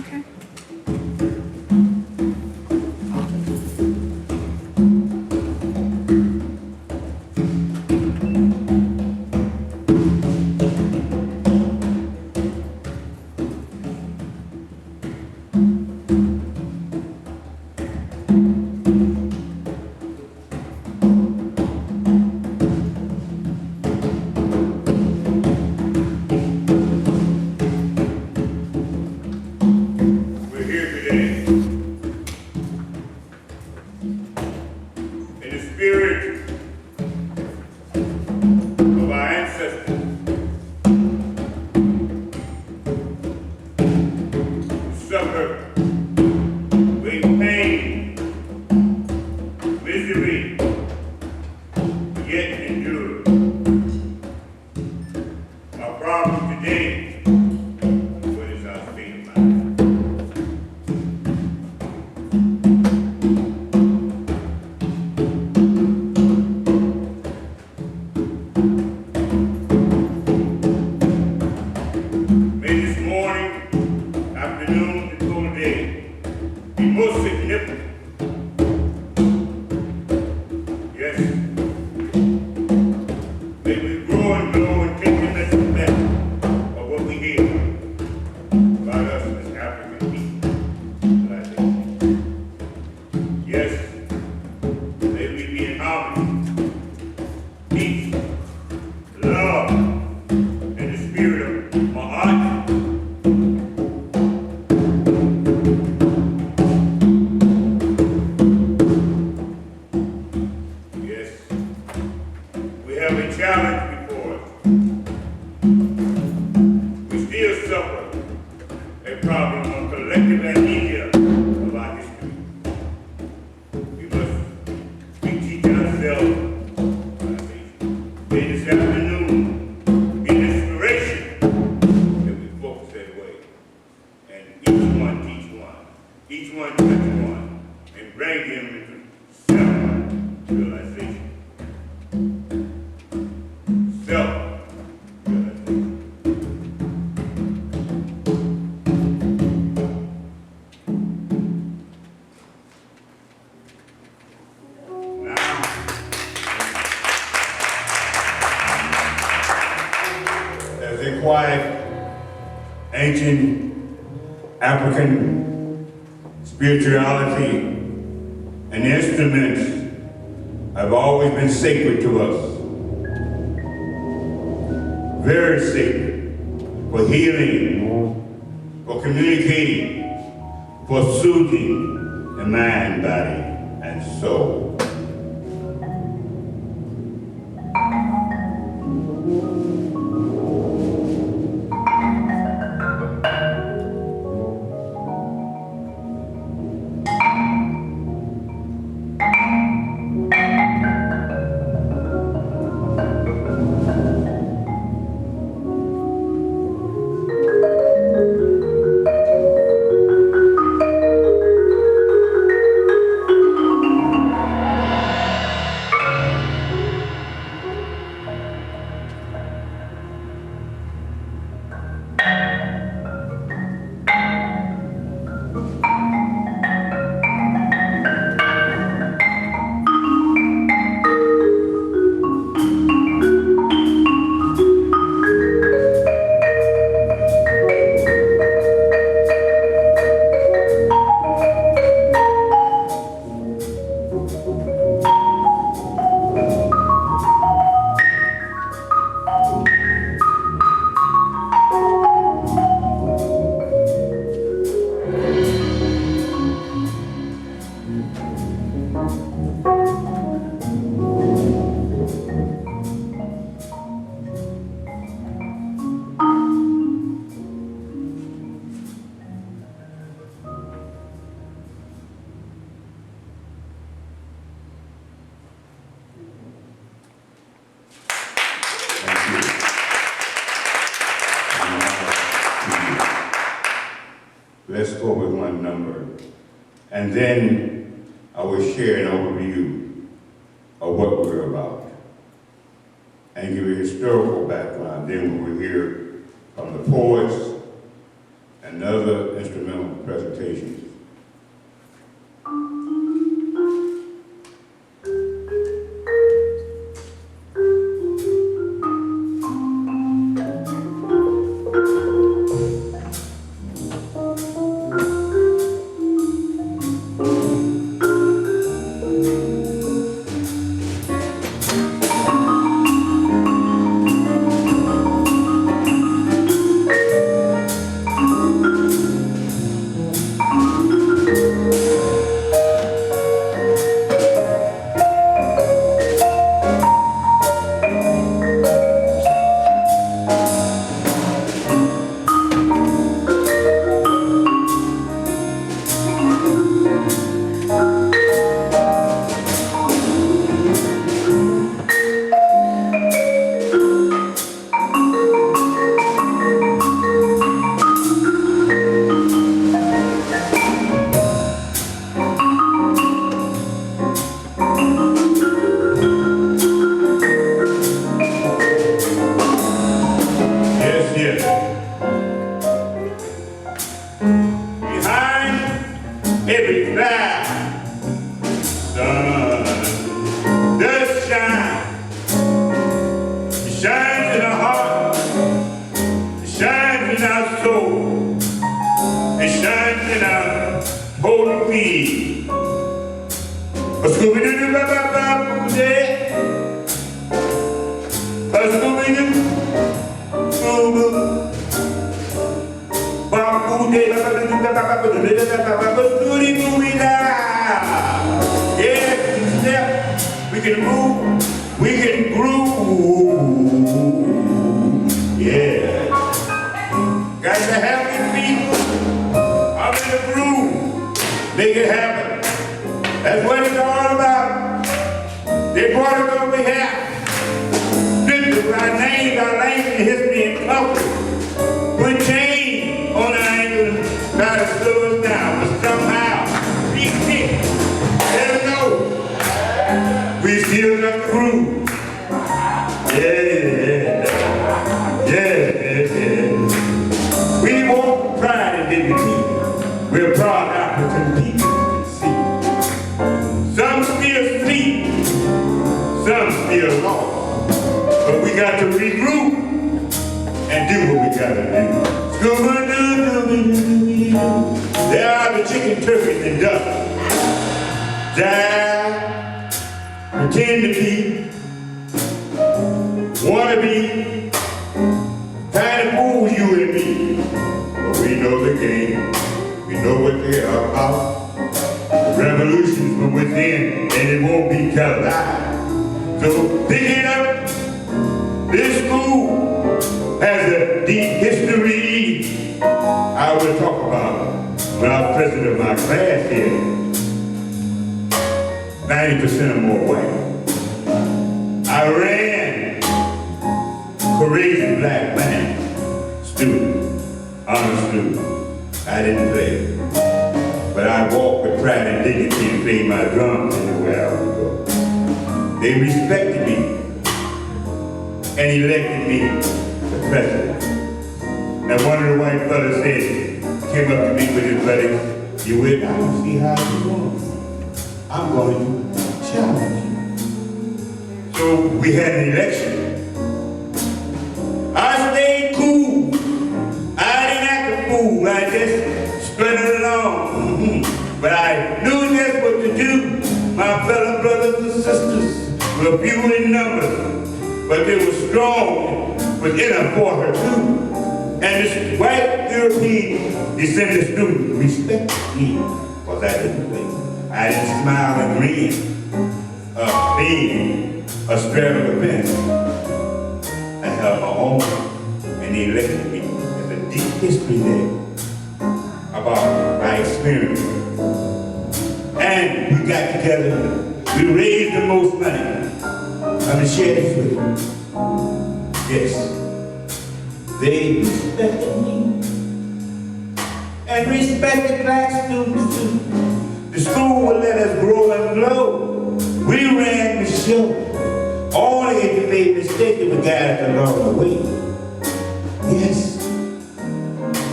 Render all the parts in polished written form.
Okay. We're here today in the spirit of our ancestors who suffered great pain, misery, yet endured. Our problem today, what is our state of mind? May this morning, afternoon, and total day be most significant. Yes. May we grow and grow and take the lesson back of what we hear about us as African people. I think. Yes. May we be in harmony, peace, love, and the spirit of my heart. Yes, we have a challenge before us. We still suffer a problem of collective amnesia of our history. We must reteach ourselves, may this afternoon be an inspiration that we focus that way. And each one teach one, each one touch one, and bring him into self-realization. Self-realization. Now, as a quiet, ancient African spirituality and instruments have always been sacred to us. Very sacred for healing, for communicating, for soothing the mind, body, and soul. Let's go with one number. And then I will share an overview of what we're about and give a historical background. Then we will hear from the poets and another instrumental presentation.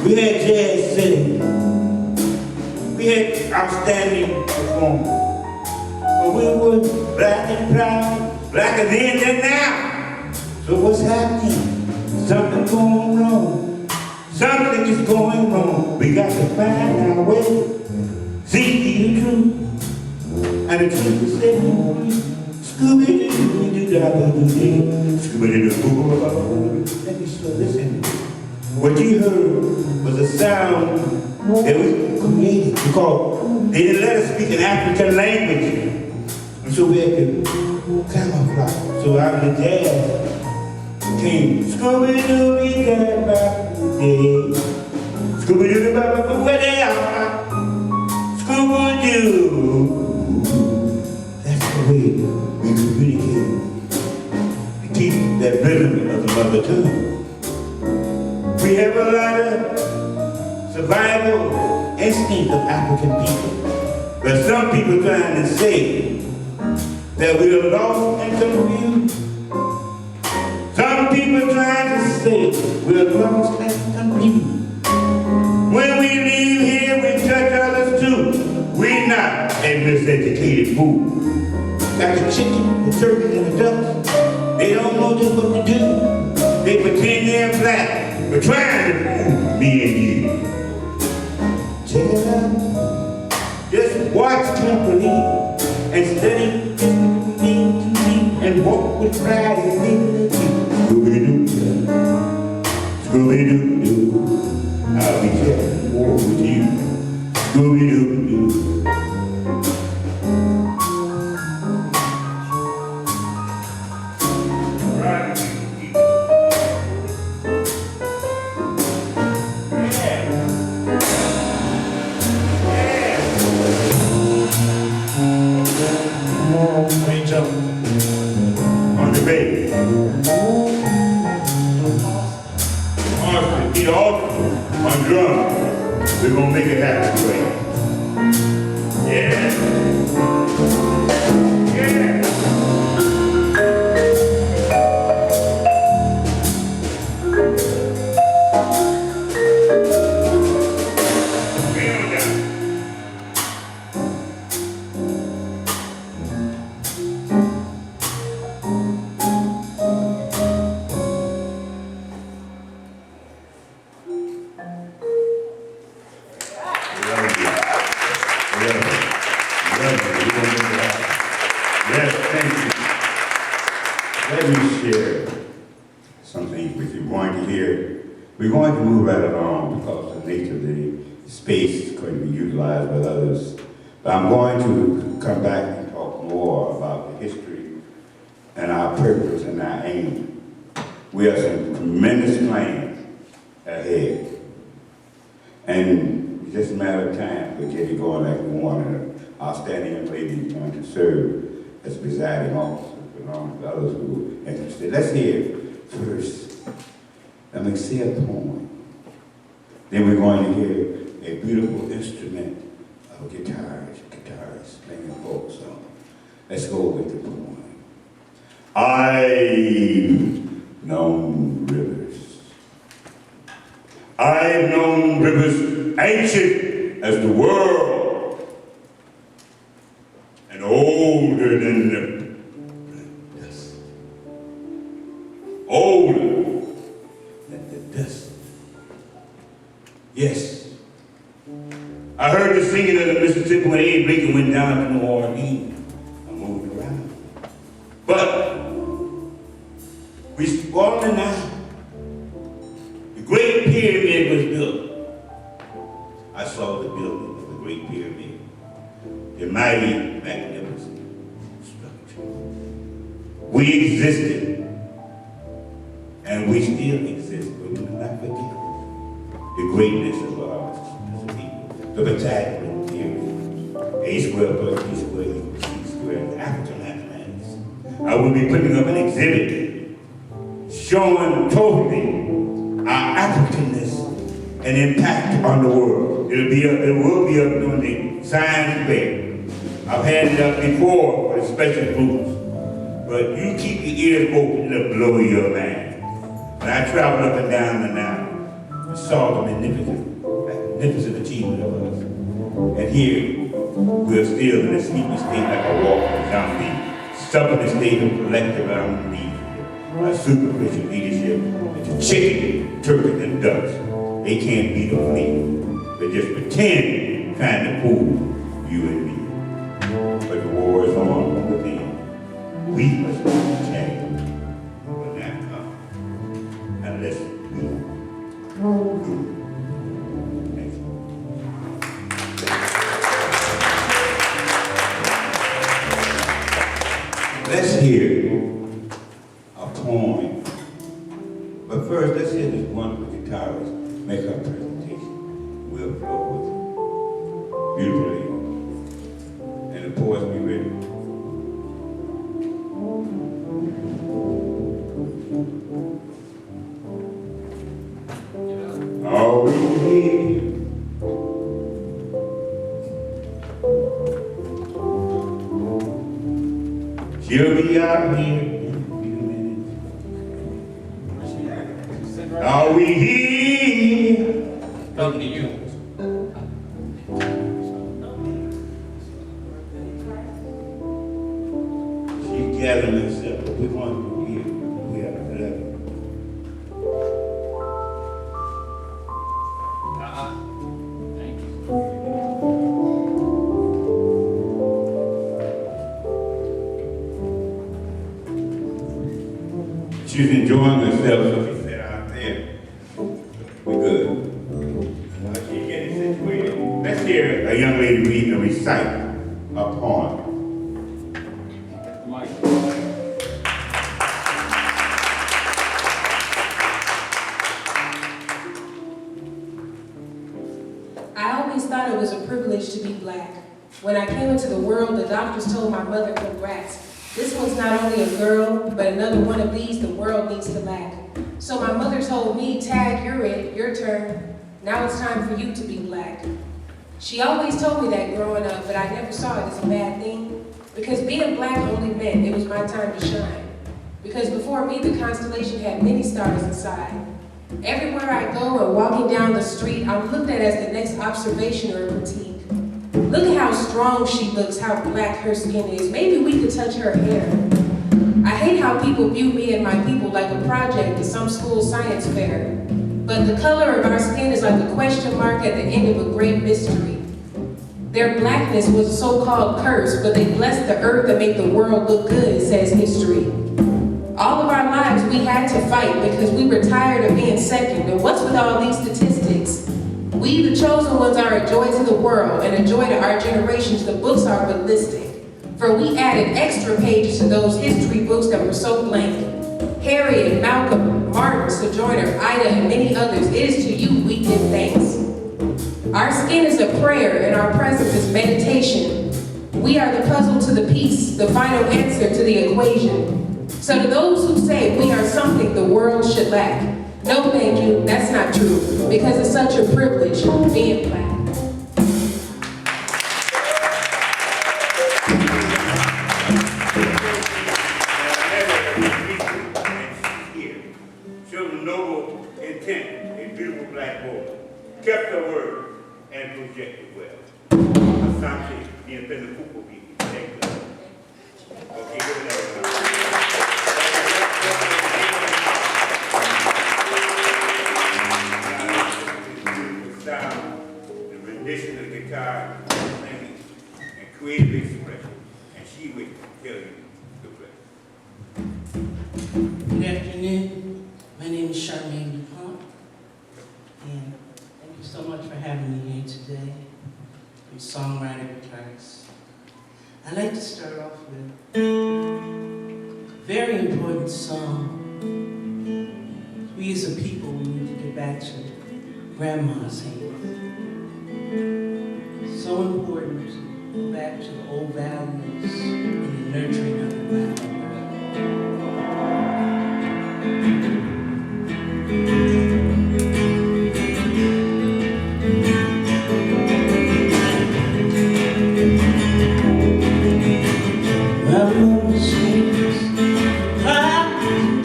We had jazz singing. We had outstanding performers. But we were black and proud, blacker then than now. So what's happening? Something going wrong. Something is going wrong. We got to find our way. See the truth. And the truth is set me free. Scooby-Doo-Doo-Doo-Doo-Doo. Scooby-Doo-Doo-Doo-Doo-Doo. Let me slow this in. What you heard was a sound that we created because they didn't let us speak an African language. And so we had to camouflage. So out of the jazz came Scooby-Doo, we got back in the day. Scooby-Doo, where they are. Scooby-Doo. That's the way we communicate. To keep that rhythm of the mother tongue. We have a lot of survival instinct of African people. But some people trying to say that we are lost and confused. Some people trying to say we are lost and confused. When we leave here, we touch others too. We're not a miseducated fool. Got the chicken, the turkey, and the ducks. They don't know just what to do. They pretend they're black. We're trying to fool me and you. Check it out. Just watch carefully and study and walk with pride and dignity. Scooby-Doo, Scooby-Doo-Doo. I'll be careful war with you. Scooby-Doo-Doo. On the bay. Austin, be off on drum. We're gonna make it happen, right? Yeah. Yeah. Yes, thank you. Let me share something with you. We're going to move right along because the nature of the space is going to be utilized by others. But I'm going to come back and talk more about the history and our purpose and our aim. We have some tremendous plans ahead. And it's just a matter of time to get it going like we want. And our standing young lady is going to serve as presiding officer, along with others who are interested. Let's hear first. Let me say a poem. Then we're going to hear a beautiful instrument of guitarists playing a folk song. Let's go with the poem. I've known rivers. I've known rivers ancient as the world and older than the dust. Older than the dust. Yes. I heard the singing of the Mississippi when Abe Lincoln went down to New Orleans. I moved around. But we on the night. The Great Pyramid was built. I saw the building of the Great Pyramid. The mighty, magnificent structure. We existed, and we still exist, but we do not forget the greatness of ours as a people. The Pythagorean theorem, A squared plus B squared equals C squared, African mathematics. I will be putting up an exhibit showing totally our Africanness and impact on the world. It will be up during the science fair. I've had it up before for the special groups, but you keep your ears open, it'll blow your mind. When I travel up and down the Nile, saw the magnificent achievement of us. And here, we're still in a sleepy state like a walking zombie, stuck in a state of collective amnesia, a superficial leadership. It's chicken, turkeys, and ducks. They can't beat a flea. They just pretend trying to fool you and me. But the war is on within. We must change. But not come unless we do. Thank you. Let's hear a poem. But first, let's hear this wonderful guitarist make her presentation. We'll flow with it. Beautifully. And the poets be ready. Are we here? She'll be out here in a few minutes. Are we here? Talking to you. She's gathering herself. We want to hear. We have 11. Thank you. She's enjoying herself, so she sat out there. We good. She's getting situated. Let's hear a young lady read and recite a poem. Mike. I always thought it was a privilege to be black. When I came into the world, the doctors told my mother, congrats. This one's not only a girl, but another one of these the world needs to lack. So my mother told me, Tag, you're it, your turn. Now it's time for you to be black. She always told me that growing up, but I never saw it as a bad thing. Because being black only meant it was my time to shine. Because before me, the constellation had many stars inside. Everywhere I go and walking down the street, I'm looked at as the next observation or critique. Look at how strong she looks, how black her skin is. Maybe we could touch her hair. I hate how people view me and my people like a project at some school science fair. But the color of our skin is like a question mark at the end of a great mystery. Their blackness was a so-called curse, but they blessed the earth and made the world look good, says history. All of our lives we had to fight because we were tired of being second. And what's with all these statistics? We, the chosen ones, are a joy to the world and a joy to our generations. The books are ballistic. For we added extra pages to those history books that were so blank. Harriet, Malcolm, Martin, Sojourner, Ida, and many others, it is to you we give thanks. Our skin is a prayer and our presence is meditation. We are the puzzle to the piece, the final answer to the equation. So to those who say we are something the world should lack, no thank you, that's not true, because it's such a privilege being black. Showed a noble intent, a beautiful black boy, kept her word and projected well. Asante, bienvenido Cupo, thank you. Okay, give it up. The rendition of the guitar, singing, and creative expression, and she would tell you the rest. Good afternoon. My name is Charmane Dupont, and thank you so much for having me here today. I'm a songwriter, guitarist. I'd like to start off with a very important song. We as a people need to get back to grandma's hands. So important to go back to the old values and the nurturing of the grandmother.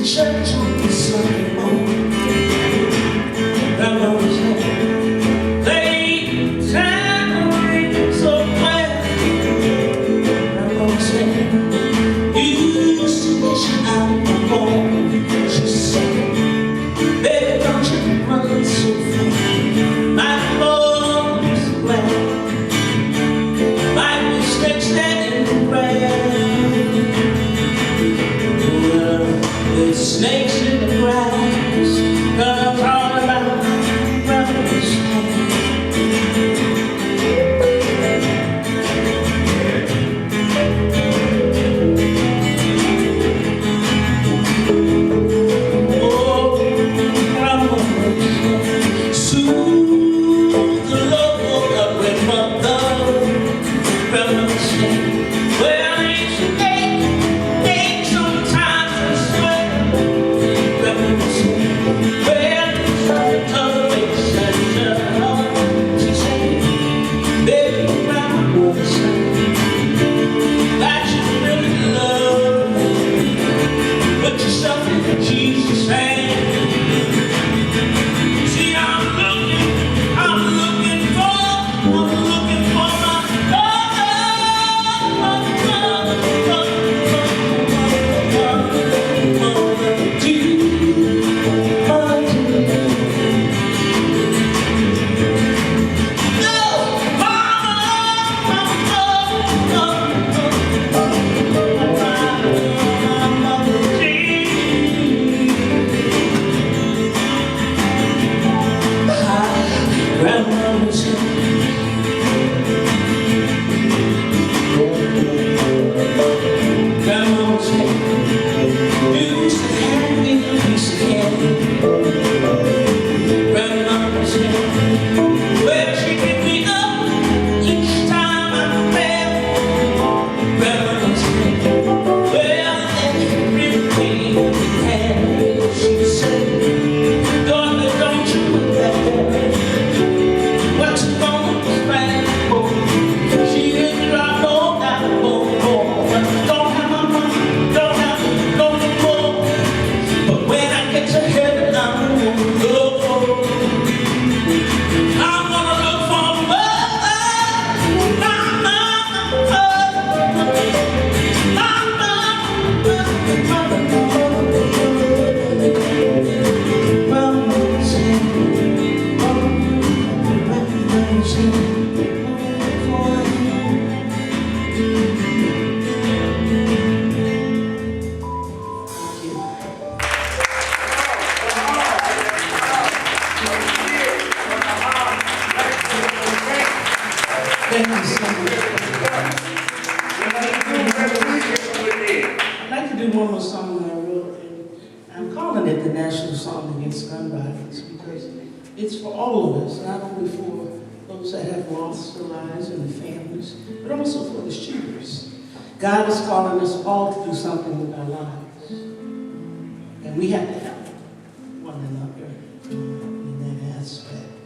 Church on the Sunday morning. Thank you so much. I'd like to do one more song that I wrote, and I'm calling it the National Song Against Gun Violence because it's for all of us, not only for those that have lost their lives and their families, but also for the shooters. God is calling us all to do something with our lives, and we have to help one another in that aspect.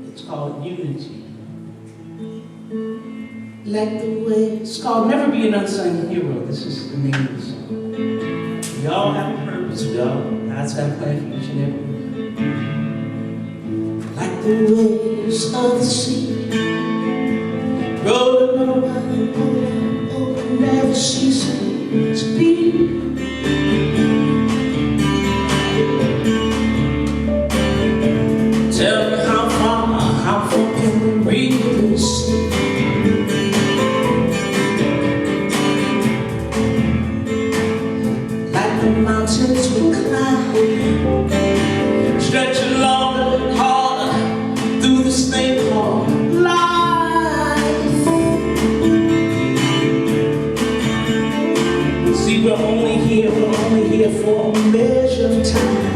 It's called unity. Like the way, it's called Never Be an Unsung Hero. This is the name of the song. We all have a purpose, we all, God's got a plan for each and every one. Like the waves of the sea, rolling over, never ceasing to be. Tell me how far can we really see? Mountains we climb, stretching longer and harder through this thing called life. See, we're only here for a measure of time.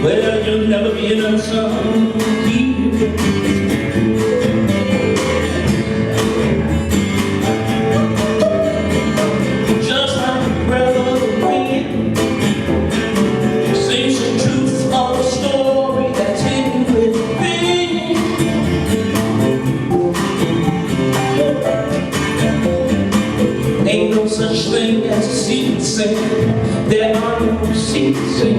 Well, you'll never be an unsung hero. Just like the breath of the wind sings the truth of the story that's hidden within. Ain't no such thing as a secret sin. There are no secrets in.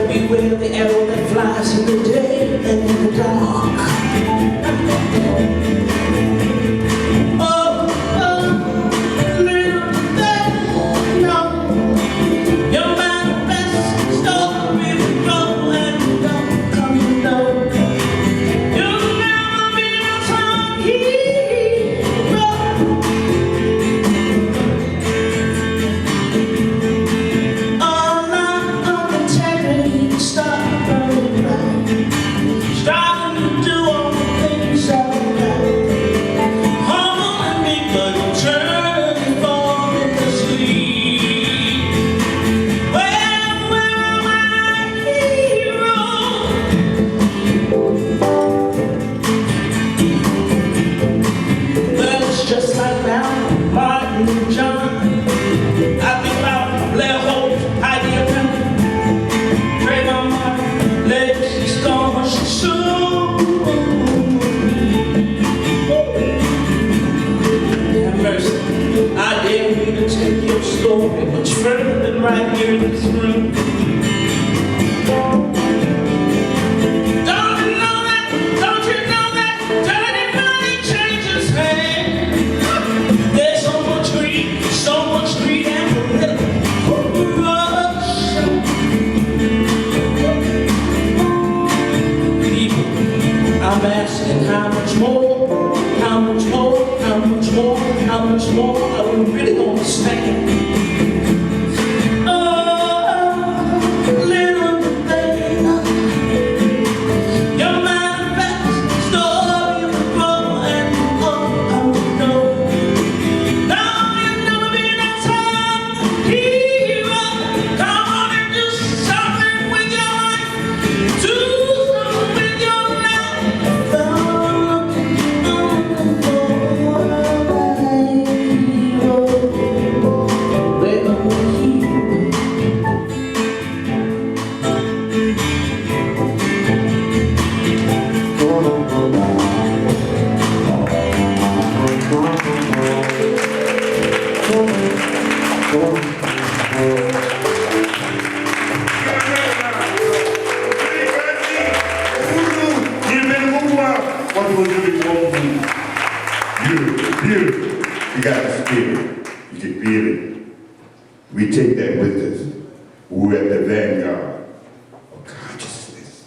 Beware the arrow that flies in the day and in the dark. Oh, little they know your manifest story will grow and don't come to know. You'll never be a unsung hero. Stop. right here in this room. Don't you know that? Don't you know that? Dirty money changes hands. There's so much greed and corruption. People, I'm asking how much more, how much more, how much more, how much more are we really gonna stand? You got the spirit. You can feel it. We take that with us. We're at the vanguard of consciousness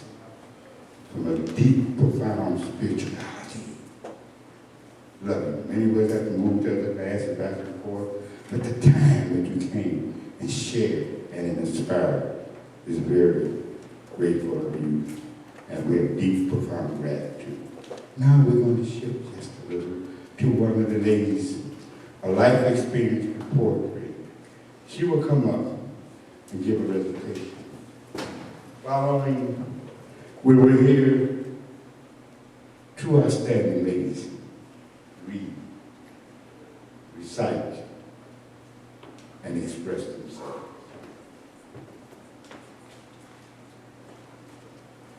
from a deep, profound spirituality. Love it. Many of us have to move to other paths and back and forth, but the time that you came and shared and inspired is very grateful of you, and we have deep, profound gratitude. Now we're going to shift just a little to one of the ladies, a life experience with poetry. She will come up and give a recitation. Following, we will hear two outstanding ladies read, recite, and express themselves.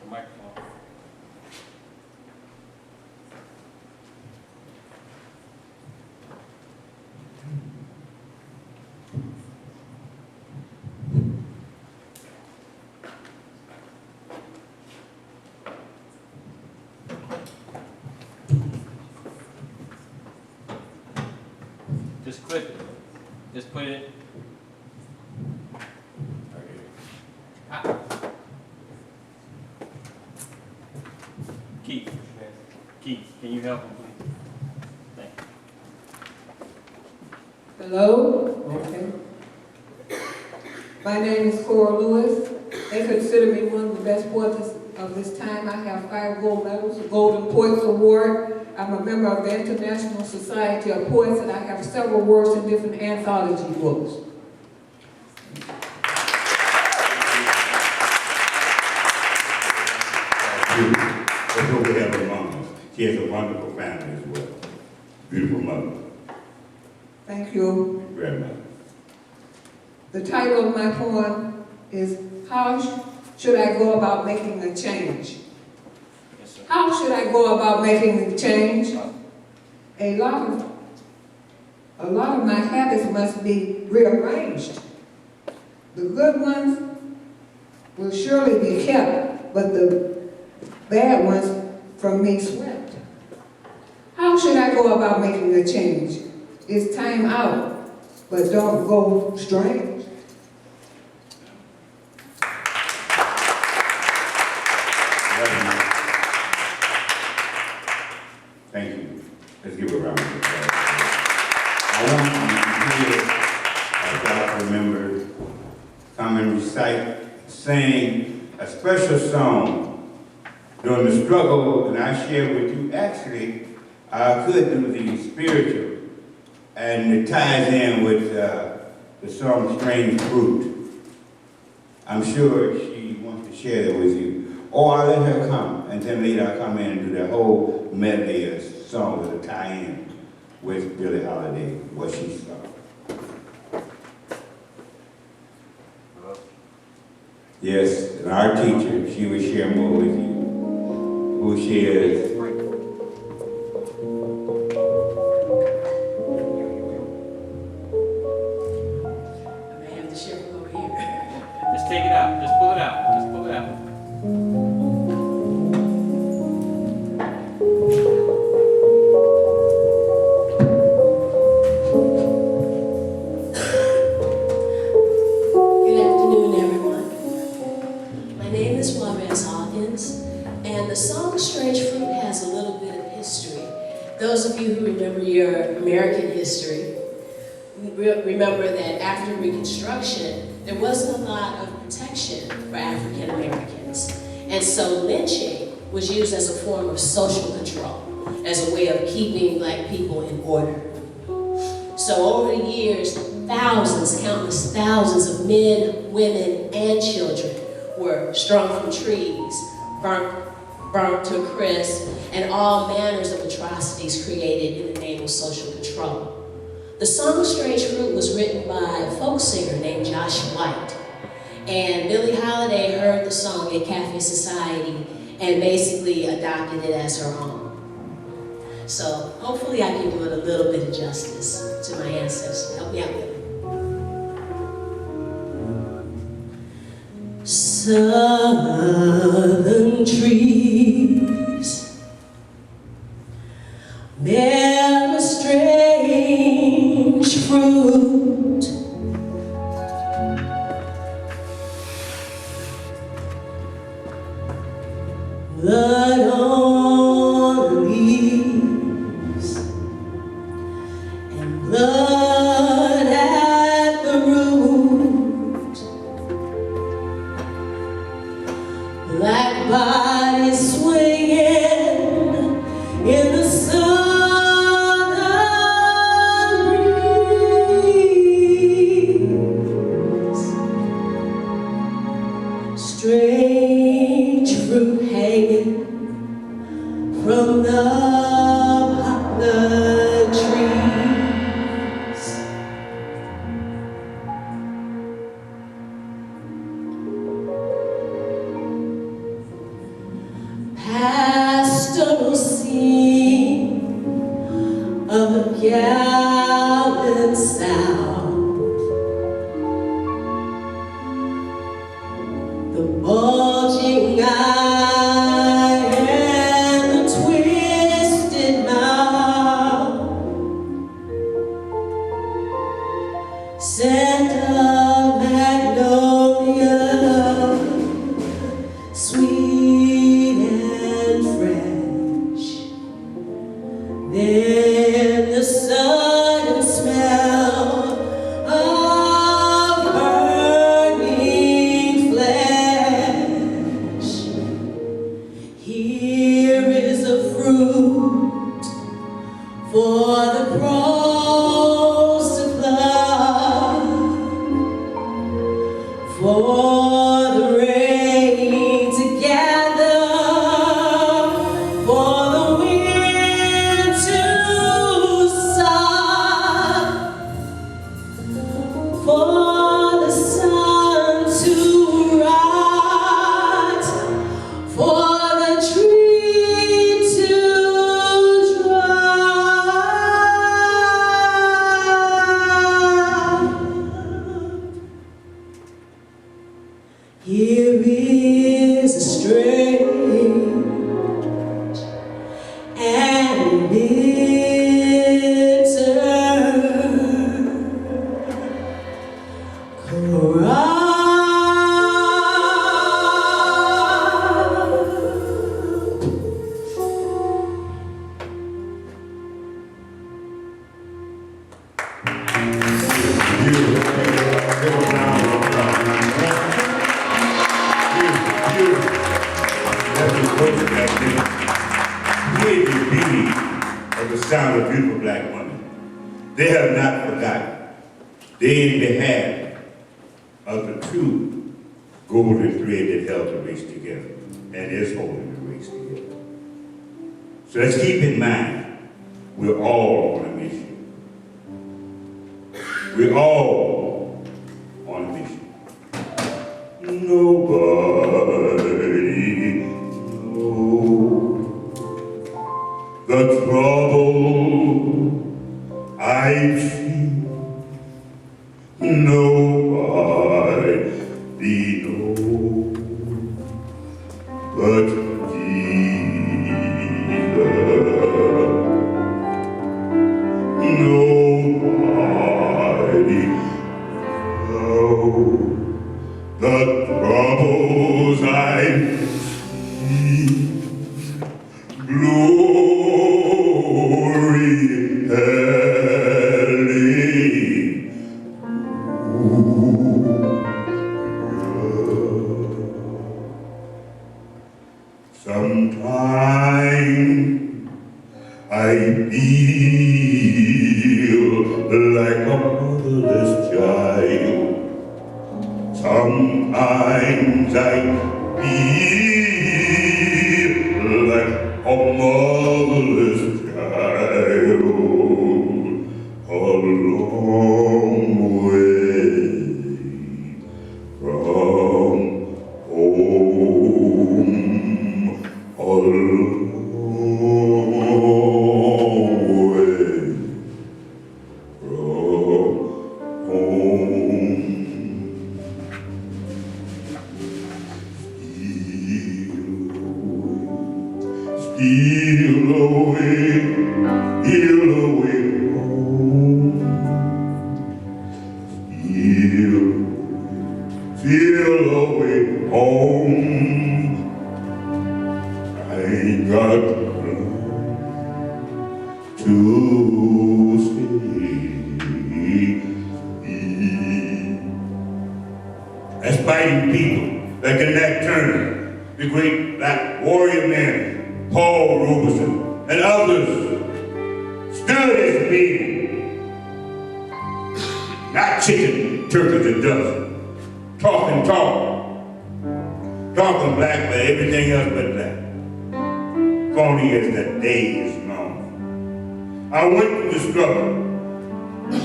The microphone. Just click it. Just put it. Ah. Keith, can you help him, please? Thank you. Hello? Okay. My name is Cora Lewis. They consider me one of the best poets of this time. I have 5 gold medals, a Golden Poets Award. I'm a member of the International Society of Poets, and I have several works in different anthology books. That's what we have among us. She has a wonderful family as well. Beautiful mother. Thank you. Grandmother. The title of my poem is How Should I Go About Making a Change? Yes, sir. How should I go about making a change? A lot of my habits must be rearranged. The good ones will surely be kept, but the bad ones from me swept. How should I go about making a change? It's time out, but don't go strange. Thank you. Let's give a round of applause. I want you to hear a gospel member come and recite, sing a special song during the struggle, and I share with you. Actually, I could do the spiritual, and it ties in with the song Strange Fruit. I'm sure she wants to share that with you. Or I'll let her come, and then later I'll come in and do the whole medley of songs with a tie-in with Billie Holiday, what she saw. Yes, and our teacher, she will share more with you, who shares. I may have to share over here. Just take it out. Just pull it out. Just pull it out. Good afternoon, everyone. My name is Juarez Hawkins, and the song Strange Fruit has a little bit of history. Those of you who remember your American history, remember that after Reconstruction, there wasn't a lot of protection for African Americans. And so lynching was used as a form of social control, as a way of keeping black people in order. So over the years, thousands, countless thousands of men, women, and children were strung from trees, burnt to a crisp, and all manners of atrocities created in the name of social control. The song Strange Fruit was written by a folk singer named Josh White. And Billie Holiday heard the song at Cafe Society and basically adopted it as her own. So hopefully I can do it a little bit of justice to my ancestors. Help me out with it. Southern trees bear a strange fruit. Blood on the leaves and blood at the root. Black bodies swinging in the southern breeze. Strange fruit hanging from the poplar trees. Pastoral scene of the gallant South. The bulging eye and the twisted mouth. Scent of magnolia, sweet and fresh. Then the sudden smell of burning flesh. Here is a fruit for the crows to pluck, for the rain to gather, for the wind to suck, for the sun to rot, for the tree to drop. Here is a strange and bitter crop. Here's the beauty of the sound of beautiful black women. They have not forgotten. They in behalf of the true golden thread that held the race together and is holding the race together. So let's keep in mind, we're all on a mission. We're all on a mission. Nobody knows the trouble I feel. Nobody the troubles I see, glory sometimes I feel like a motherless child. Sometimes I feel like a motherless child. A long way from home. A Steal away home. Steal away home. I ain't got to stay. That's fighting people like Nat Turner, the great black warrior man, Paul Robeson, and others stood as men, not chicken, turkeys, and ducks, talking black, but everything else but black. Phony as the day is long. I went through the struggle in the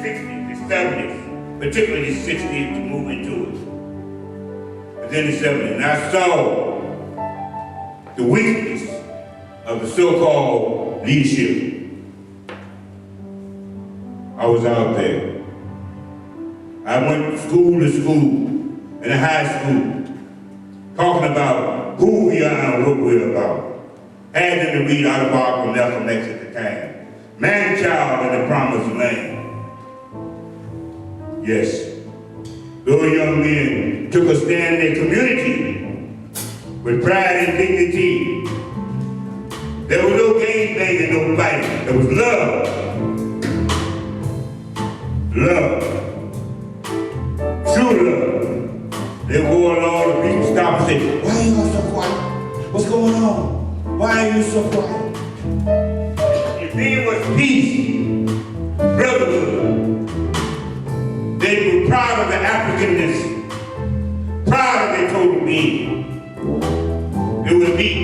60s, the 70s, particularly the 60s to move into it. But then the 70s, and I saw the weakness of the so-called leadership. I was out there. I went school to school, in the high school, talking about who we are and what we're about. Had them to read autobiography of Malcolm X at the time. Man-child in the promised land. Yes, those young men took a stand in their community with pride and dignity. There was no game banging, no fighting. There was love. Love. True love. They wore all the people stop and say, why are you so quiet? What's going on? Why are you so quiet? If there was peace, brotherhood, they were proud of the Africanness, proud of their total being. It was me.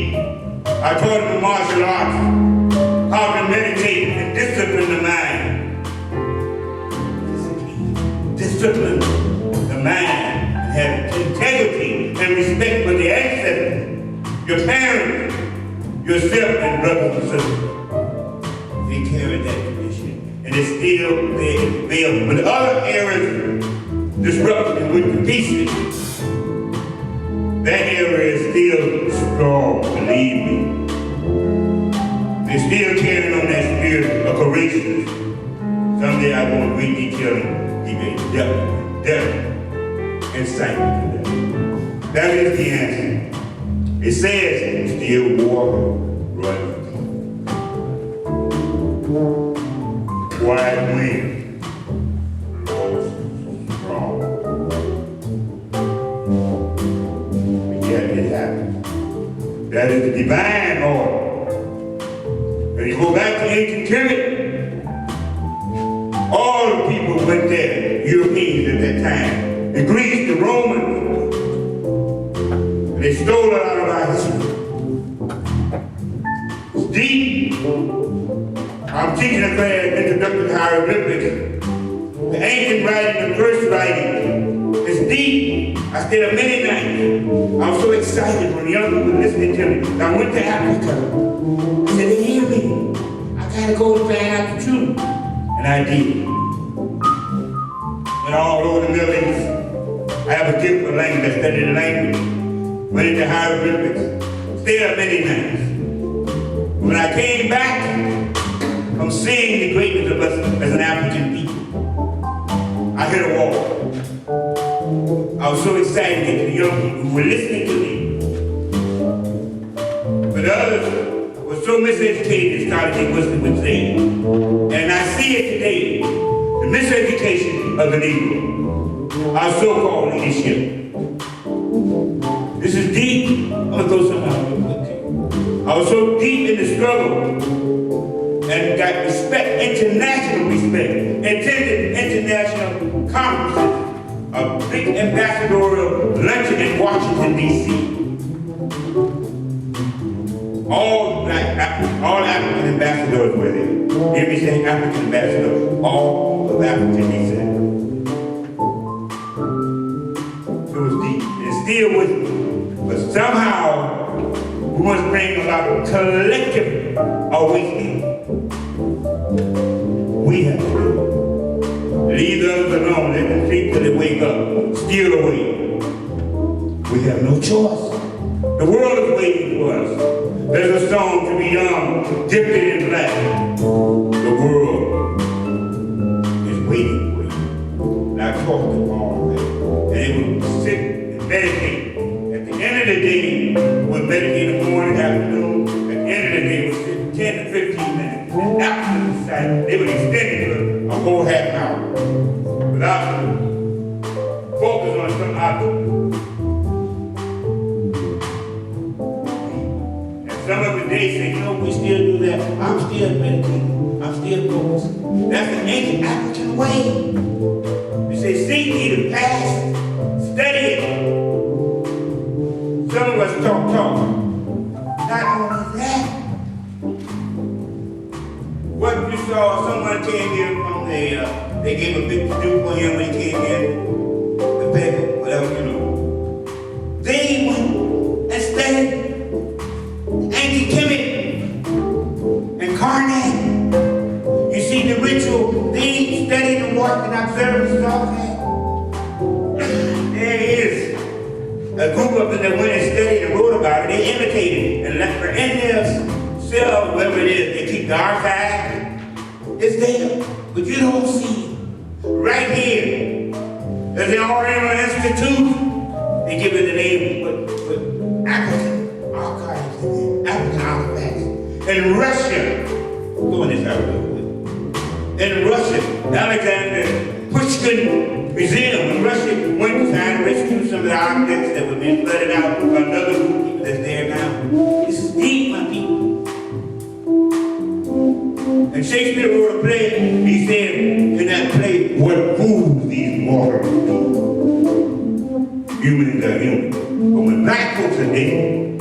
I taught them the martial arts, how to meditate and discipline the mind. Discipline the mind and have integrity and respect for the ancestors, your parents, yourself and brothers and sisters. They carried that tradition and it's still there. But other eras disrupted with the pieces. That era is still strong, believe me. They're still carrying on that spirit of courageousness. Someday I want to read detailing depth and sight to that. That is the answer. It says, still water running deep. Quiet wind, blows strong. Yet it happened. That is the divine order. When you go back to ancient Kemet, all the people went there, Europeans at that time, the Greeks, the Romans, and they stole it out of our history. It's deep. I'm teaching a class, Introduction to Hieroglyphics. The ancient writing, the first writing, is deep. I stayed a many nights. I was so excited when young people were listening to me. I went to Africa. I said, they hear me. I gotta go and find out the truth. And I did. And all over the Middle East, I have a gift for language. I studied the language. Went into hieroglyphics. Stayed up many nights. When I came back from seeing the greatness of us as an African people, I hit a wall. I I was so excited to the young people who were listening to me. But others were so miseducated and started their wisdom with things. And I see it today, the miseducation of the Negro, our so-called leadership. This is deep. I'm gonna go somehow. I was so deep in the struggle and got respect, international respect, attended international conferences, a big ambassadorial luncheon in Washington, D.C. All African ambassadors were there. Hear me say African ambassadors, all of African descent. It was deep, and it's still with me. But somehow, we must bring about collective awakening. We have to do it. Leave others alone, let them sleep till they wake up, steal away. We have no choice. The world is waiting for us. There's a song to be young, gifted in black. The world is waiting for you. And I talked to all of them, and they would sit and meditate. At the end of the day, we'll meditate in the morning, afternoon. At the end of the day, we'll sit 10 to 15 minutes. And after the side, they would extend it to a whole half hour. Without focus on some object. Some of the days say, you know, we still do that. I'm still meditating. I'm still focused. That's the ancient African way. We say, seek ye the past, study it. Some of us talk. Not only that. What you saw, someone came here from they gave a big to-do for him when he came in, the paper, whatever, you know. They went and studied Auntie Kemet and Karnak. You see the ritual, they studied and worked and observed and all that. There is a group of them that went and studied and wrote about it. They imitated and left for in their cell, wherever it is, they keep the archive. It's there, but you don't see it. Right here, there's the Oriental Institute. They give it the name, but African archives, African artifacts. In Russia, doing this out of in Russia, Alexander Pushkin Museum in Russia went to try to rescue some of the objects that were being flooded out by another group of people that's there now. This is deep, my people. And Shakespeare wrote a play, he said in that play, what fools these mortals do. Humans are human. But when black folks are dead,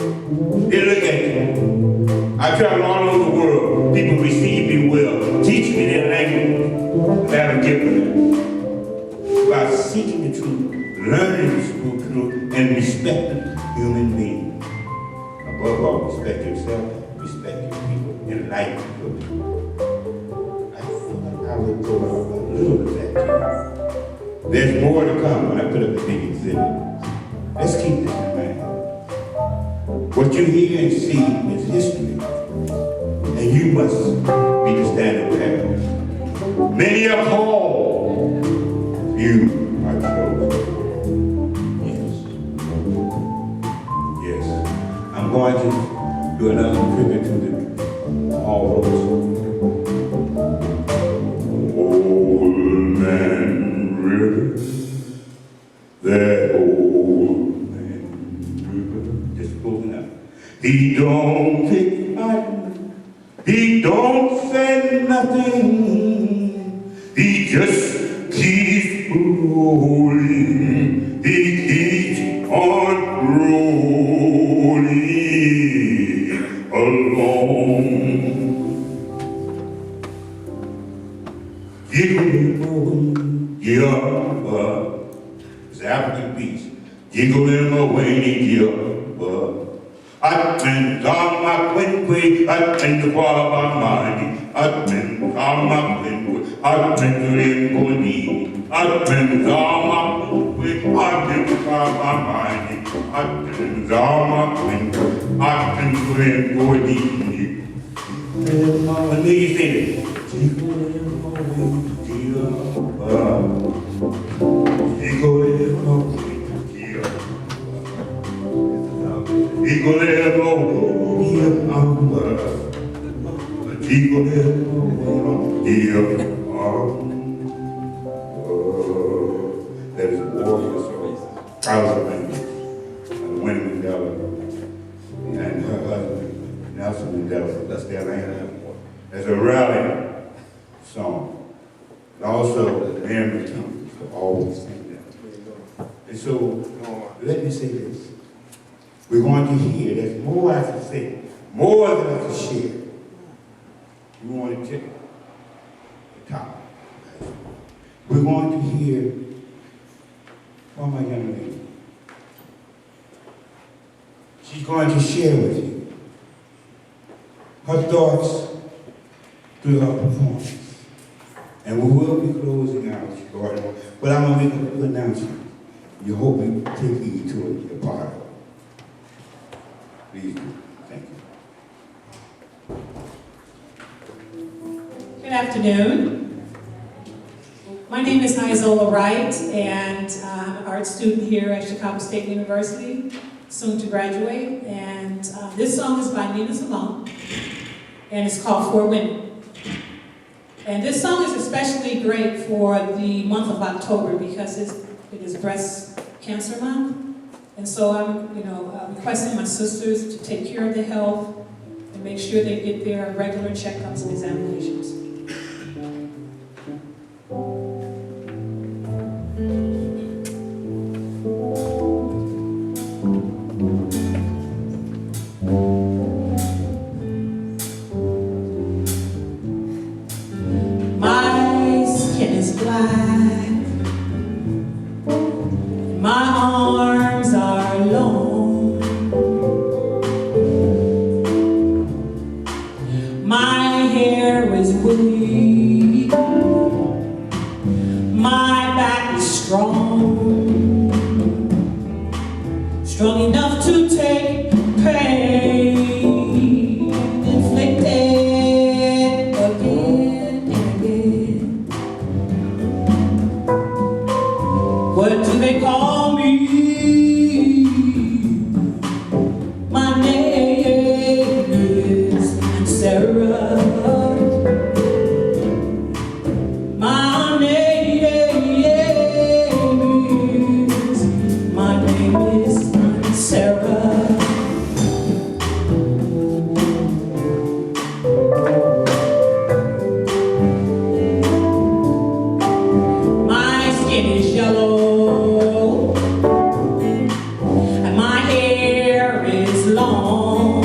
they look at you. I travel all over the world. People receive me well, teach me their language, that have given them. By seeking the truth, learning the truth, and respecting human beings. Above all, respect yourself, respect your people, and like your people. I feel like I would throw out a little of that too. There's more to come when I put up the big exhibit. Let's keep this in mind. What you hear and see is history, and you must be the standard bearer. Many are called, few are chosen. Yes. I'm going to do another tribute to all those. Old Man River, that old man river, just closing up. He don't take fighting, he don't say nothing, he just keeps rolling, he keeps on rolling along. It's African beats. Jiggling away, I've on my quinquay, I've been to Guabamani, I've been on my quinquay, I've been to Limboni, I've been on my quinquay, I've been to Guabamani, I've been on my quinquay, I've been to Limboni. When you say this, That is a warrior soul. Thousand Winnie Mandela and her husband, Nelson Mandela. That's their land. There's a rally song. And also, Mary McCombs always sing that. And so, let me say this. We're going to hear, there's more I can say, more than I can share. You want to check the top. We're going to hear from my young lady. She's going to share with you her thoughts through her performance. And we will be closing out shortly, but I'm going to make a few announcements. You hope you take heed to it, you're part of it. Please do. Thank you. Good afternoon. My name is Izola Wright, and I'm an art student here at Chicago State University, soon to graduate. And this song is by Nina Simone, and it's called For Women. And this song is especially great for the month of October because it is Breast Cancer Month. And so I'm requesting my sisters to take care of their health and make sure they get their regular checkups and examinations. My skin is black, my arms are long, my hair is woolly, my back is strong, strong enough to take pain inflicted again and again. What do they call me? My name is Sarah. My name is Sarah. My skin is yellow, and my hair is long.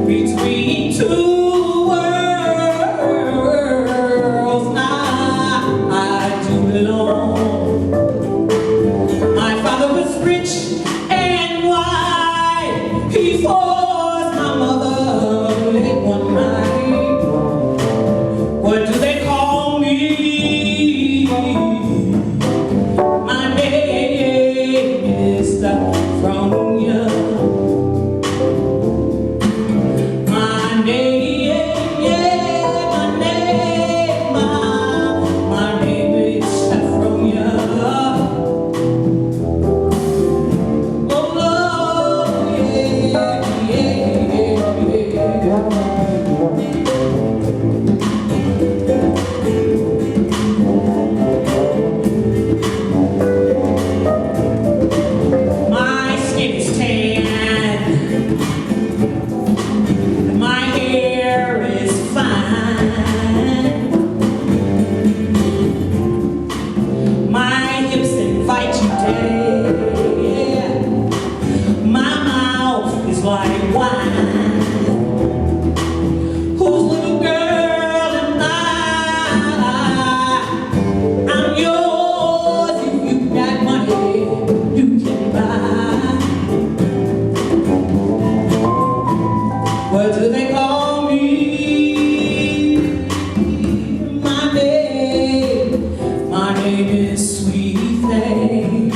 Between two worlds, I do belong. My father was rich and white. He forced my mother late one night. What do they call me? My name is Fronia. My name is Fronia. Oh Lord, my skin is tan, my hair is fine, my hips invite you there, my mouth is like wine. Whose little girl am I? I'm yours if you got money you can buy. What do they call me? My name is Sweet Thing.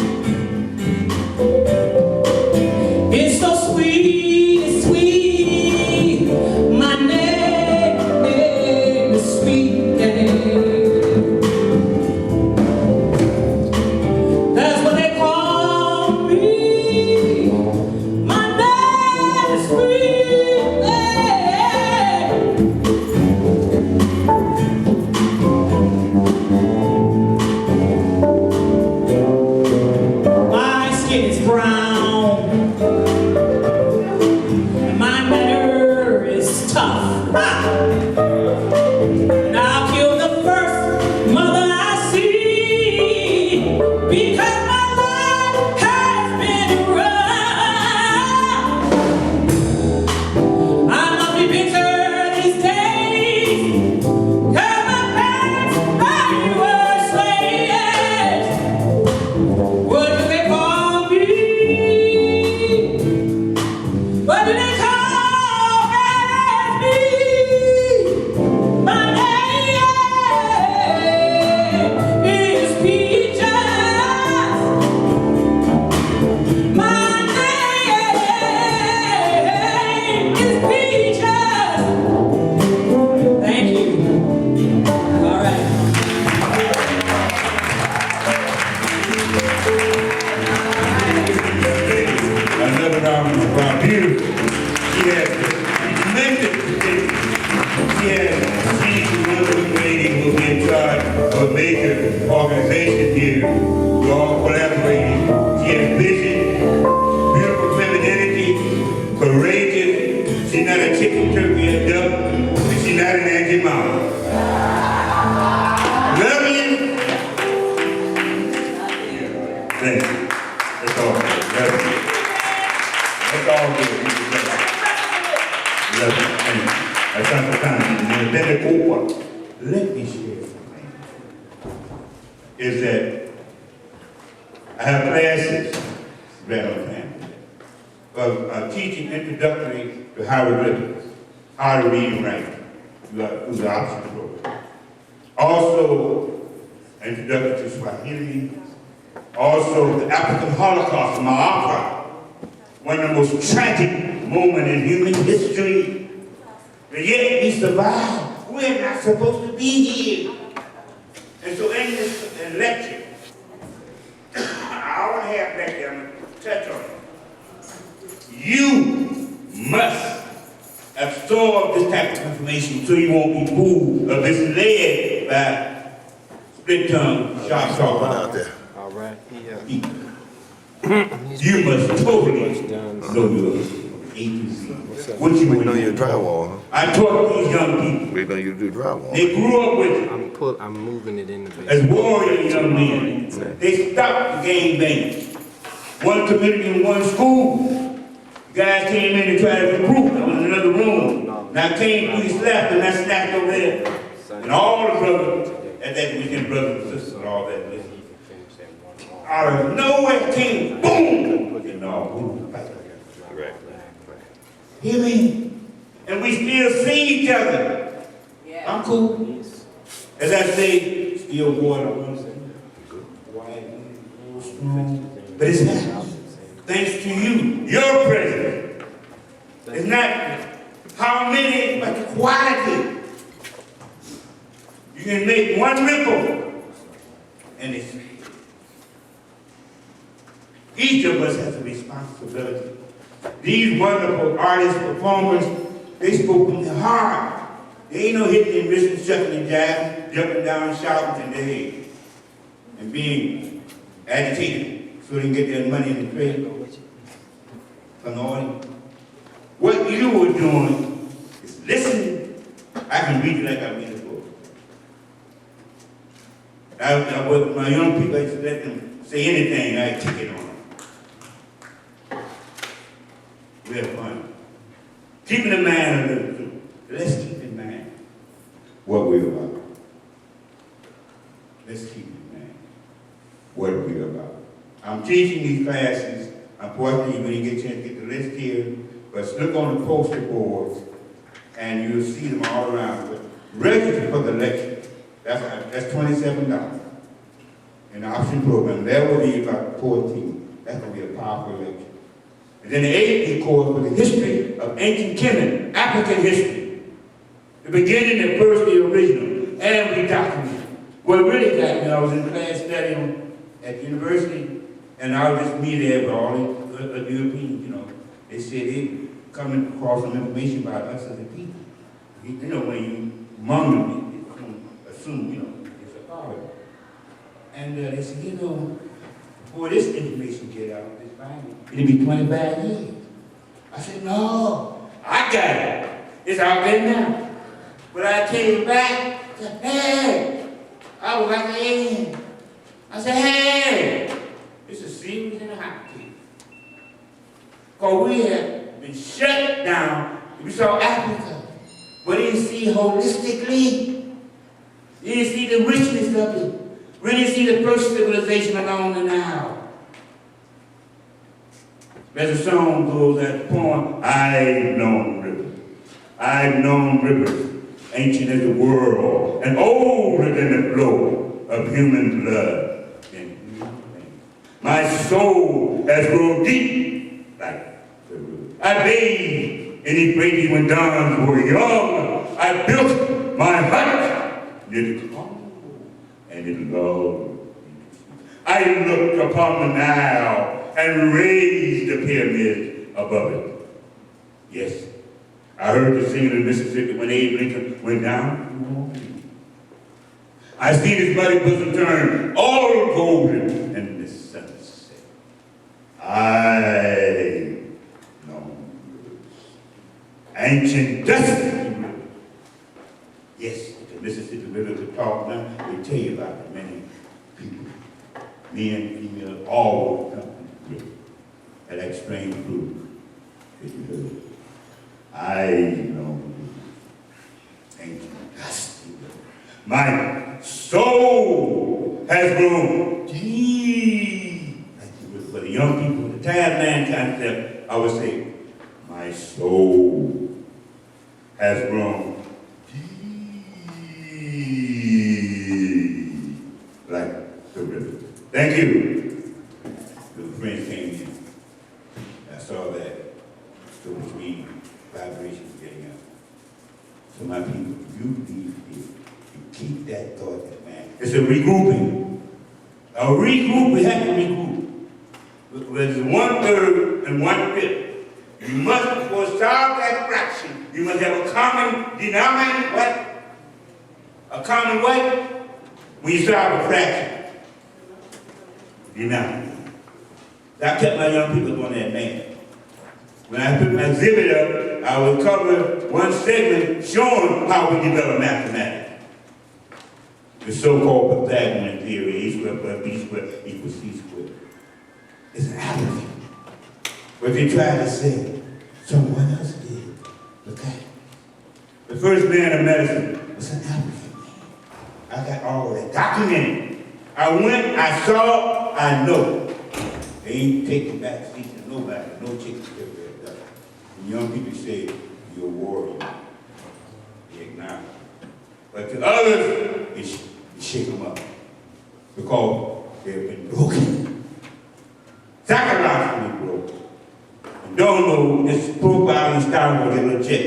beautiful. She has tremendous potential. She's one of the ladies who will be in charge of a major organization here. We're all collaborating. She has vision, beautiful femininity, courageous. She's not a chicken, turkey, and duck, and she's not an Angie Mama. Love you. Thank you. That's all. Love you. That's all good. Love you. Thank you. That's not the time. Then the over. Let me share something. Is that I have classes that of teaching introductory to hieroglyphics, how to read and write through the option program. Also, introduction to Swahili. Also, the African Holocaust, my opera, one of the most tragic moments in human history. But yet we survived. We're not supposed to be here. And so in this lecture, hour and a half lecture, I'm going to touch on it. You must absorb this type of information so you won't be fooled or misled by split-tongue, sharp talk. All right. You must totally know your A to Z. What you We know your drywall, huh? I taught these young people. We're gonna do drywall. They grew up with it. I'm moving it in the basement. As warrior young men. They stopped the gang banging. One community in one school. Guys came in and tried to recruit. I was in another room. Now I came through, he slapped and I snapped over there. And all the brothers, at that weekend, brothers and sisters and all that. Out of nowhere came, boom! And all, boom. Right. Hear me? And we still see each other. I'm cool. As I say, still water runs strong. But it's happening. Thanks to you, your presence. It's not how many, but the quality. You can make one ripple, and it's each of us has a responsibility. These wonderful artists, performers, they spoke from their heart. They ain't no hitting and missing, shucking and jiving, jumping down, shouting in their head, and being agitated so they can get their money in the trade from the audience. What you were doing is listening. I can read it like I read a book. I with my young people, I used to let them say anything, I kick it on them. We have fun. Keeping in mind a little too. Let's keep in mind what we're about. Let's keep in mind what we're about. I'm teaching these classes. Unfortunately, when you get a chance to get the list here, but look on the poster boards and you'll see them all around. But register for the lecture. That's $27 in the option program. That will be about 14. That's going to be a powerful lecture. And then the 8th course for the history of ancient Kemet, African history. The beginning, the first, the original, and we document. What really got me, I was in class studying at the university, and I was just me there with all the Europeans, you know. They said they coming across some information about us as a people. You know, when you mumble me, you assume, you know, it's a power. And they said, you know, before this information get out, this Bible, it'll be 25 years. I said, no, I got it. It's out there now. But I came back, I said, hey, I was like, hey. I said, hey, this is serious in the hot cake. Because we have been shut down. We saw Africa, but didn't see holistically. You didn't see the richness of it. We didn't see the first civilization along the Nile. As the song goes, that poem, I've known rivers. I've known rivers, ancient as the world, and older than the flow of human blood. My soul has grown deep like the river. I bathed in these places when dawns were young. I built my hut near the Congo and it loved. I looked upon the Nile and raised the pyramids above it. Yes, I heard the singing in Mississippi when Abe Lincoln went down. I seen his muddy bosom turn all golden in the sunset. I know ancient dusty river. Yes, the Mississippi River to talk now. They tell you about the many people, men, female, all come from the river. And that strange fruit that you heard. I know ancient dusty river. My soul has grown deep. For the young people, the tired man concept, I would say, my soul has grown deep like the river. Thank you. The friends came in. I saw that. So much reading, vibrations getting up. So my people, you need to keep that thought, man. It's a regrouping. A regroup, we have to regroup. There's 1/3 and 1/5. You must, before solve that fraction, you must have a common denominator, what? A common what? When you solve a fraction. Denominator. I kept my young people on that, man. When I put my exhibit up, I would cover one segment showing how we develop mathematics. The so-called Pythagorean theory, a squared plus b squared equals c squared. It's an apathy. But they try to say, someone else did. Okay? The first man of medicine was an apathy. I got all of that documented. I went, I saw, I know. They ain't taking back seats to nobody. No chickens ever get done. And young people say, you're a warrior. They acknowledge. But to others, it's shake them up because they've been broken, psychologically broken, and don't know this profiling style will get a check.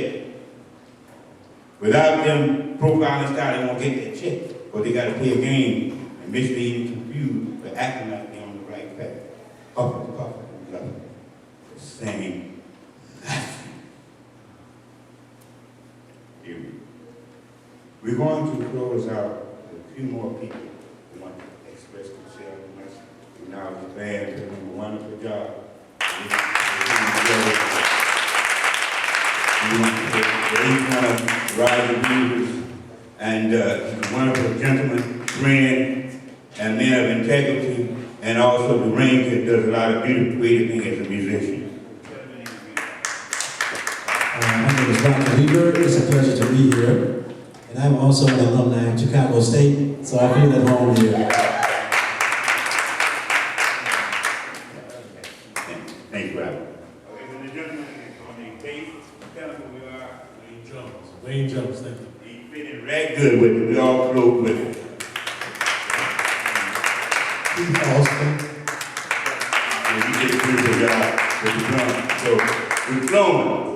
Without them profiling style, they won't get that check, because they got to play a game and mislead and confused, but acting like they're on the right path. Up and up and up, saying nothing. We're going to close out. A few more people who want to express themselves with us. We now the band doing a wonderful job. We want to thank each one of rising leaders and a wonderful gentleman, friend, and man of integrity, and also the range that does a lot of beautiful creative things as a musician. My name is Dr. Weaver. It's a pleasure to be here. And I'm also an alumni of Chicago State, so I feel at home here. Thank you, Robert. Okay, when the gentleman is on the case, tell us who we are. Wayne Jones. Wayne Jones, thank you. He fitted right good with it. We all flowed with it. Keith Austin. Yeah, you did a pretty good job with the drum. So, we're flowing.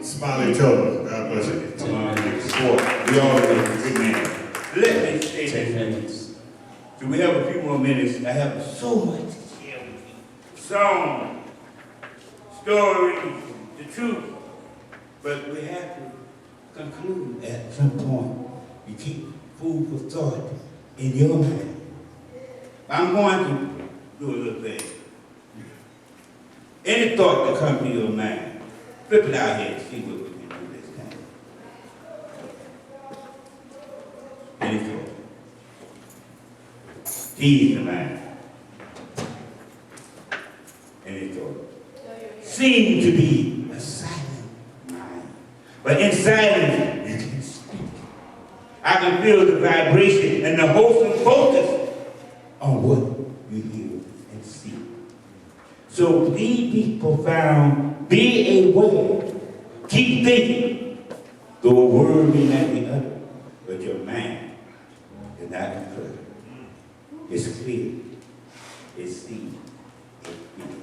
Smiley Tober, God bless you. Come on, support. We all do a good man. Let me say 10 this. minutes. So we have a few more minutes. I have so much to share with you. Song, stories, the truth. But we have to conclude at some point. You keep food for thought in your mind. I'm going to do a little thing. Any thought that comes to your mind, flip it out here and see what we can do this time. Any thought. Tease the mind. Any thought. Seem to be a silent mind. But in silence, you can speak. I can feel the vibration and the wholesome focus on what you hear and see. So be profound, be aware, keep thinking, though a word may not be uttered, but your mind is not included. It's clear, it's seen, it's feeling.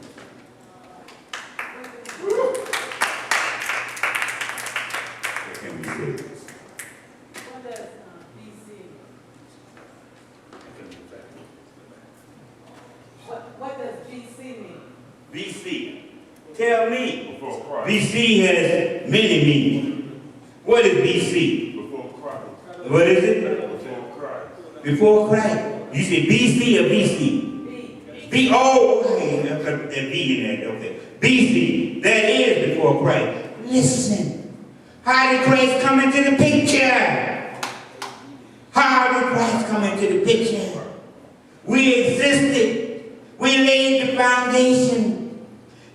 What can we say? What does BC? What does BC mean? BC. Tell me. Before Christ. BC has many meanings. What is BC? Before Christ. What is it? Before Christ. Before Christ. You say BC or BC? B. Oh, okay. And B in that. Okay. BC. That is before Christ. Listen. How did Christ come into the picture? How did Christ come into the picture? We existed. We laid the foundation.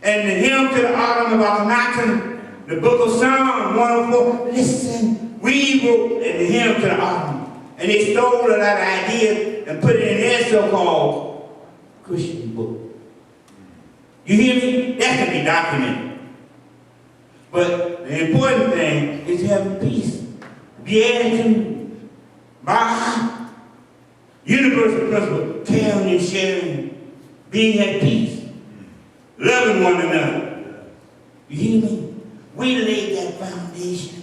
And the hymn to the autumn of Akhenaten, the book of Psalm 104. Listen. We wrote the hymn to the autumn. And they stole a lot of ideas and put it in their so-called Christian book. You hear me? That can be documented. But the important thing is having peace. Beatitude. Bah. Universal principle. Caring and sharing. Being at peace. Loving one another. You hear me? We laid that foundation.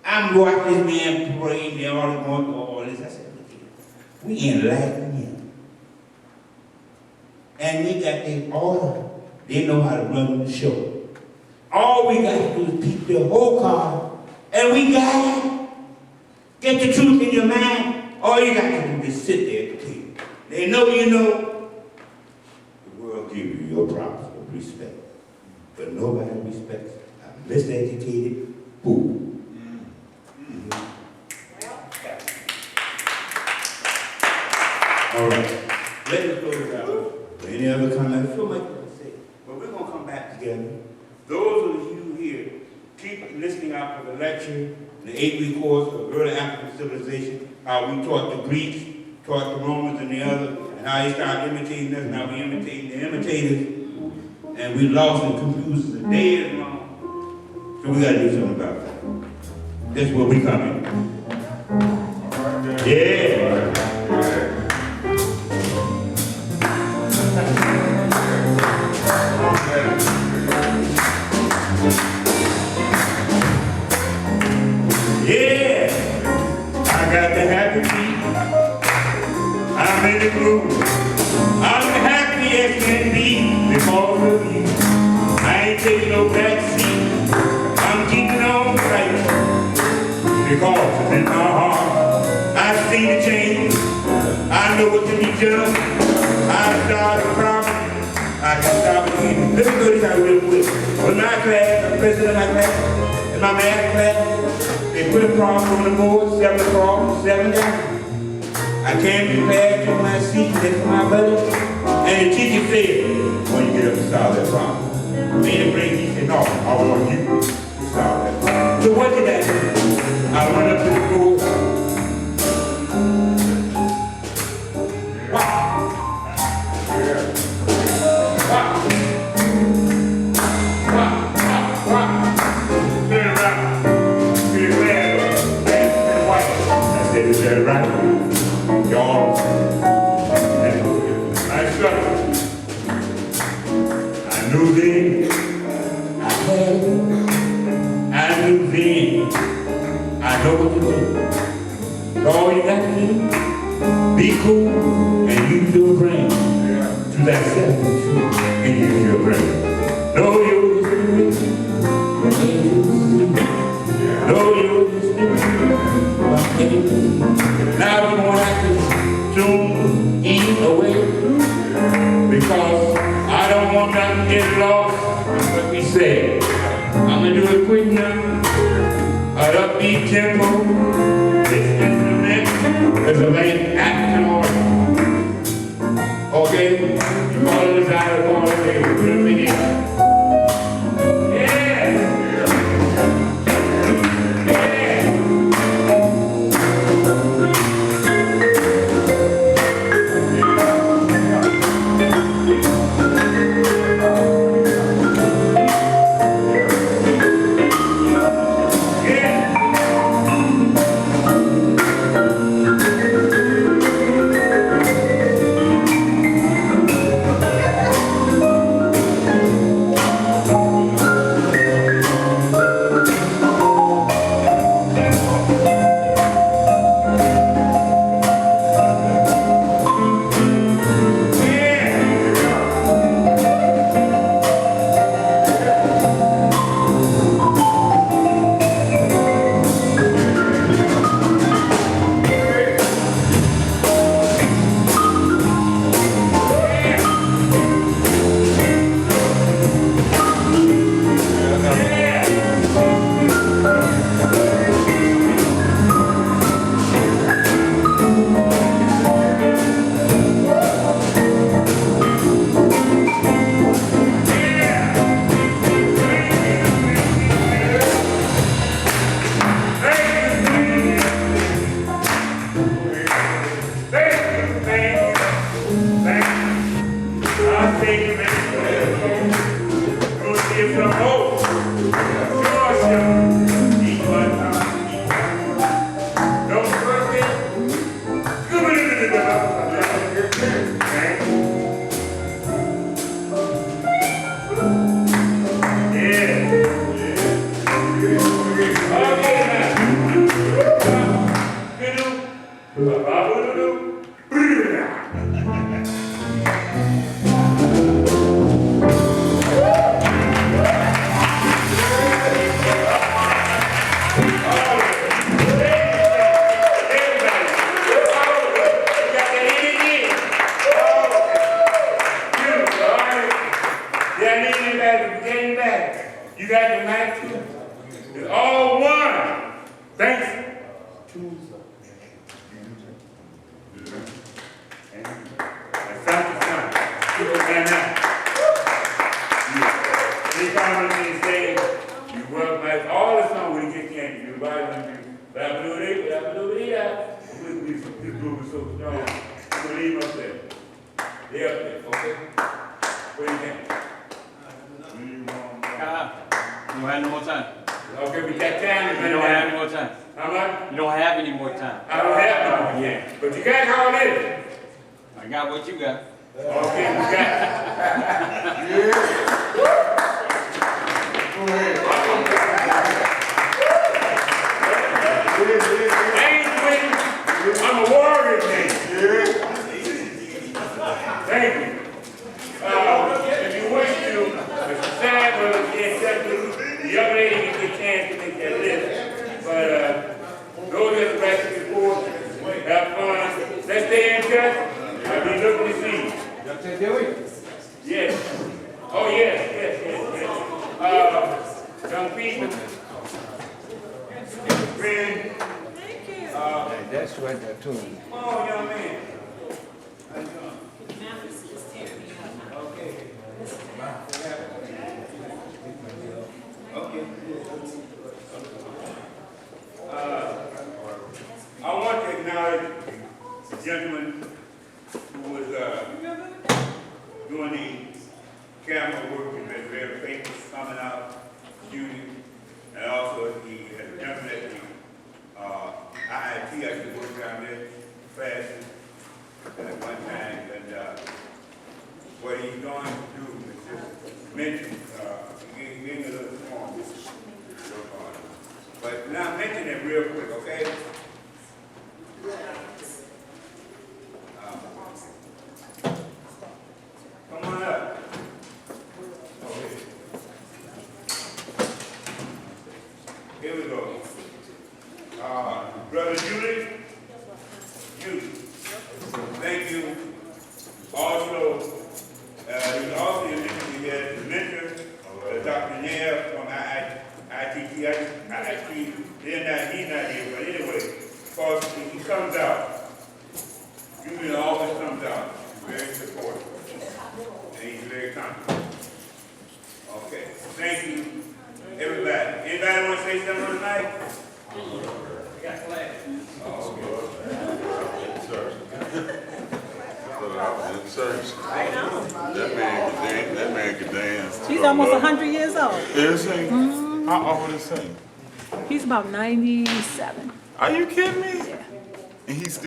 I'm watching this man praying there all this. I said, look here. We enlighten him. And they got their order. They know how to run the show. All we got to do is keep the whole card. And we got it. Get the truth in your mind. All you got to do is sit there at the table. They know you know. The world gives you your promise of respect. But nobody respects a miseducated fool. All right. Let me close it out. Any other comments? So much to say. But we're going to come back together. Those of you here, keep listening out for the lecture, the 8-week course of early African civilization, how we taught the Greeks, taught the Romans and the others, and how they started imitating us, now we imitating the imitators, and we lost and confused the day is long. So we got to do something about that. That's where we come in. Yeah. Yeah, I got the happy feet. I'm in the mood. I'm happy as can be because of you. I ain't taking no back seat. I'm keeping on right because it's in my heart. I see the change. I know what to be done. I start a problem. I can stop it again. Let me go this out real quick. With my class, the president of my class, in my math class, they put a problem on the board, 7 problems, 7 down. I came prepared to my seat next to my buddy, and the teacher said, when you get up to solve that problem. Me and Brady, he said, no, I want you to solve that problem. So what did I do? I went up to the board. Wow. Yeah. Wow. Wow. Wow. Wow. Turn around. Is that right? Y'all, I struggled. I knew then, I had it. I knew then, I know what to do. So all you got to do, be cool and use your brain to that self-control and use your brain. Know your history, know your history. Now we're going to have to soon eat away because I don't want nothing to get lost in what we say. I'm going to do it quick now. An upbeat tempo. This instrument is a late African organ. Okay? You call it a xylophone, okay? We're going to begin. You got the mic too? It's all one. Thanks. That's Santa Son. People stand up. They come on and say, you work like all the song when you get candy. You ride when you this group is so strong. We'll leave them up there. They up there, okay? What do you think? You don't have no more time. Okay, we got time. You don't have any more time. How much? You don't have any more time. I don't have no more time. But you got how it is. I got what you got. Okay, we got I'm a warrior, man. Thank you. If you wish to, Mr. Sad will get in touch with the young lady and get a chance to make that list. But those that are back to the board, have fun. Let's stay in touch. I'll be looking to see you. Dr. DeWitt? Yes. Oh, yes. Young people. Friend. That's right there too. Oh, young man. How you doing? Okay. I want to acknowledge the gentleman who was doing the camera work and been very faithful coming out, shooting, and also the gentleman at the IIT, I used to work down there fast at one time, and what he's going to do is just mention, give me a little form, but now mention it real quick, okay? Come on up. Okay. Here we go. Brother Julie, thank you. Also, he also mentioned he has the mentor, Dr. Nair from IIT. He's not here, but anyway, because he comes out. Julie always comes out. He's very supportive. And he's very confident. Okay, thank you, everybody. Anybody want to say something tonight? Got flags. That man can dance. He's almost 100 years old. Is he? How old is he? He's about 97. Are you kidding me? Yeah. And he's